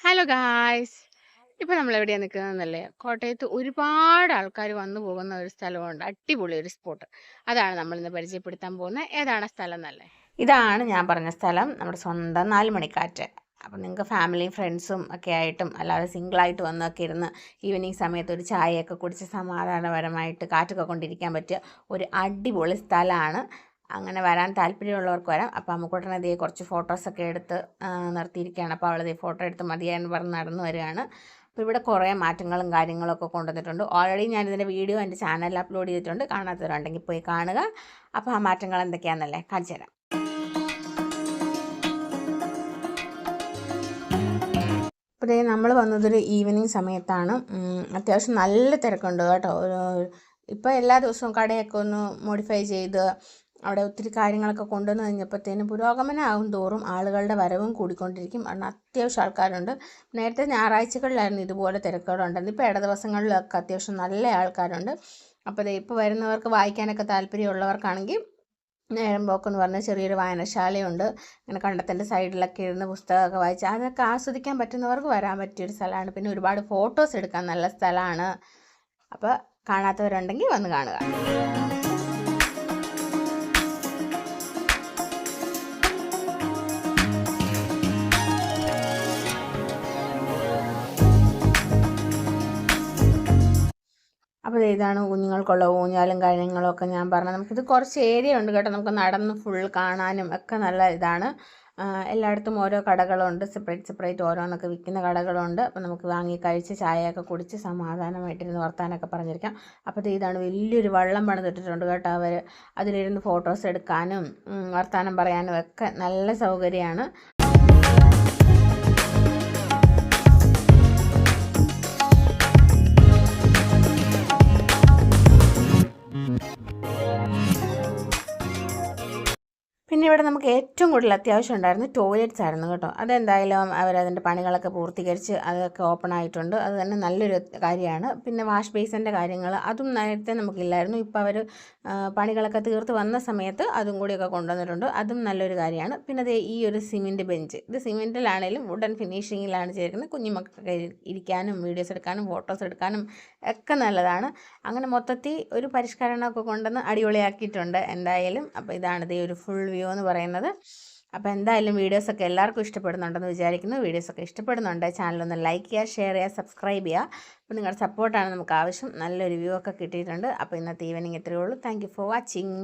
Hello guys. ഇപ്പൊ നമ്മൾ എവിടെയാ നിൽക്കുന്നതെന്നല്ലേ? കോട്ടയത്ത് ഒരുപാട് ആൾക്കാർ വന്നു പോകുന്ന ഒരു സ്ഥലമുണ്ട്, അടിപൊളി ഒരു സ്പോട്ട്. അതാണ് നമ്മൾ ഇന്ന് പരിചയപ്പെടുത്താൻ പോകുന്നത്. ഏതാണ് സ്ഥലം എന്നല്ലേ? ഇതാണ് ഞാൻ പറഞ്ഞ സ്ഥലം, നമ്മുടെ സ്വന്തം നാലുമണിക്കാറ്റ്. അപ്പം നിങ്ങൾക്ക് ഫാമിലിയും ഫ്രണ്ട്സും ഒക്കെ ആയിട്ടും അല്ലാതെ സിംഗിളായിട്ട് വന്നൊക്കെ ഇരുന്ന് ഈവനിങ് സമയത്ത് ഒരു ചായയൊക്കെ കുടിച്ച് സമാധാനപരമായിട്ട് കാറ്റൊക്കെ കൊണ്ടിരിക്കാൻ പറ്റിയ ഒരു അടിപൊളി സ്ഥലമാണ്. അങ്ങനെ വരാൻ താല്പര്യമുള്ളവർക്ക് വരാം. അപ്പോൾ അമ്മുക്കുട്ടനെ ദേ കുറച്ച് ഫോട്ടോസൊക്കെ എടുത്ത് നിർത്തിയിരിക്കുകയാണ്. അപ്പോൾ അവൾ ദേ ഫോട്ടോ എടുത്ത് മതിയായെന്ന് പറഞ്ഞ് നടന്നു വരികയാണ്. അപ്പോൾ ഇവിടെ കുറേ മാറ്റങ്ങളും കാര്യങ്ങളൊക്കെ കൊണ്ടുവന്നിട്ടുണ്ട്. ഓൾറെഡി ഞാനിതിൻ്റെ വീഡിയോ എൻ്റെ ചാനലിൽ അപ്ലോഡ് ചെയ്തിട്ടുണ്ട്. കാണാത്തവരുണ്ടെങ്കിൽ പോയി കാണുക. അപ്പോൾ ആ മാറ്റങ്ങൾ എന്തൊക്കെയാണെന്നല്ലേ കാണിച്ചു തരാം. അപ്പോൾ നമ്മൾ വന്നതൊരു ഈവനിങ് സമയത്താണ്. അത്യാവശ്യം നല്ല തിരക്കുണ്ട് കേട്ടോ. ഇപ്പോൾ എല്ലാ ദിവസവും കടയൊക്കെ ഒന്ന് മോഡിഫൈ ചെയ്ത് അവിടെ ഒത്തിരി കാര്യങ്ങളൊക്കെ കൊണ്ടുവന്ന് കഴിഞ്ഞപ്പോഴത്തേനും പുരോഗമനമാകും തോറും ആളുകളുടെ വരവും കൂടിക്കൊണ്ടിരിക്കും. കാരണം അത്യാവശ്യം ആൾക്കാരുണ്ട്. നേരത്തെ ഞായറാഴ്ചകളിലായിരുന്നു ഇതുപോലെ തിരക്കുകളുണ്ടായിരുന്നു. ഇപ്പോൾ ഇട ദിവസങ്ങളിലൊക്കെ അത്യാവശ്യം നല്ല ആൾക്കാരുണ്ട്. അപ്പോൾ ഇപ്പോൾ വരുന്നവർക്ക് വായിക്കാനൊക്കെ താല്പര്യമുള്ളവർക്കാണെങ്കിൽ നേരം പോക്കെന്ന് പറഞ്ഞാൽ ചെറിയൊരു വായനശാലയുണ്ട്. ഇങ്ങനെ കണ്ടത്തിൻ്റെ സൈഡിലൊക്കെ ഇരുന്ന് പുസ്തകമൊക്കെ വായിച്ച് അതൊക്കെ ആസ്വദിക്കാൻ പറ്റുന്നവർക്ക് വരാൻ പറ്റിയൊരു സ്ഥലമാണ്. പിന്നെ ഒരുപാട് ഫോട്ടോസ് എടുക്കാൻ നല്ല സ്ഥലമാണ്. അപ്പോൾ കാണാത്തവരുണ്ടെങ്കിൽ വന്ന് കാണുക. അപ്പോൾ ഇതാണ് കുഞ്ഞുങ്ങൾക്കുള്ള ഊഞ്ഞാലും കാര്യങ്ങളൊക്കെ ഞാൻ പറഞ്ഞത്. നമുക്കിത് കുറച്ച് ഏരിയ ഉണ്ട് കേട്ടോ. നമുക്ക് നടന്ന് ഫുൾ കാണാനും ഒക്കെ നല്ല ഇതാണ്. എല്ലായിടത്തും ഓരോ കടകളുണ്ട്, സെപ്പറേറ്റ് ഓരോന്നൊക്കെ വിൽക്കുന്ന കടകളുണ്ട്. അപ്പോൾ നമുക്ക് വാങ്ങി കഴിച്ച് ചായയൊക്കെ കുടിച്ച് സമാധാനമായിട്ടിരുന്ന് വർത്താനൊക്കെ പറഞ്ഞിരിക്കാം. അപ്പോൾ ഇതാണ് വലിയൊരു വള്ളം പണിതിട്ടിട്ടുണ്ട് കേട്ടോ അവർ. അതിലിരുന്ന് ഫോട്ടോസ് എടുക്കാനും വർത്താനം പറയാനും ഒക്കെ നല്ല സൗകര്യമാണ്. പിന്നെ ഇവിടെ നമുക്ക് ഏറ്റവും കൂടുതൽ അത്യാവശ്യം ഉണ്ടായിരുന്നു ടോയ്ലറ്റ്സ് ആയിരുന്നു കേട്ടോ. അതെന്തായാലും അവരതിൻ്റെ പണികളൊക്കെ പൂർത്തീകരിച്ച് അതൊക്കെ ഓപ്പൺ ആയിട്ടുണ്ട്. അത് തന്നെ നല്ലൊരു കാര്യമാണ്. പിന്നെ വാഷ് ബേസിൻ്റെ കാര്യങ്ങൾ അതും നേരത്തെ നമുക്കില്ലായിരുന്നു. ഇപ്പോൾ അവർ പണികളൊക്കെ തീർത്ത് വന്ന സമയത്ത് അതും കൂടിയൊക്കെ കൊണ്ടുവന്നിട്ടുണ്ട്. അതും നല്ലൊരു കാര്യമാണ്. പിന്നെ അത് ഈ ഒരു സിമെൻറ്റ് ബെഞ്ച്, ഇത് സിമെൻറ്റിലാണെങ്കിലും വുഡൻ ഫിനിഷിങ്ങിലാണ് ചെയ്തിരിക്കുന്നത്. കുഞ്ഞുമക്കൾക്ക് ഇരിക്കാനും വീഡിയോസ് എടുക്കാനും ഫോട്ടോസ് എടുക്കാനും ഒക്കെ നല്ലതാണ്. അങ്ങനെ മൊത്തത്തിൽ ഒരു പരിഷ്കരണമൊക്കെ കൊണ്ടുവന്ന് അടിപൊളിയാക്കിയിട്ടുണ്ട് എന്തായാലും. അപ്പോൾ ഇതാണ് ഇതേ ഒരു ഫുൾ വ്യൂ എന്ന് പറയുന്നത്. അപ്പോൾ എന്തായാലും വീഡിയോസൊക്കെ എല്ലാവർക്കും ഇഷ്ടപ്പെടുന്നുണ്ടെന്ന് വിചാരിക്കുന്നു. വീഡിയോസൊക്കെ ഇഷ്ടപ്പെടുന്നുണ്ട് ചാനലൊന്ന് ലൈക്ക് ചെയ്യുക, ഷെയർ ചെയ്യുക, സബ്സ്ക്രൈബ് ചെയ്യുക. അപ്പോൾ നിങ്ങളുടെ സപ്പോർട്ടാണ് നമുക്ക് ആവശ്യം. നല്ലൊരു വ്യൂ ഒക്കെ കിട്ടിയിട്ടുണ്ട്. അപ്പോൾ ഇന്നത്തെ ഈവനിങ് ഇത്രയേ ഉള്ളൂ. Thank you for watching.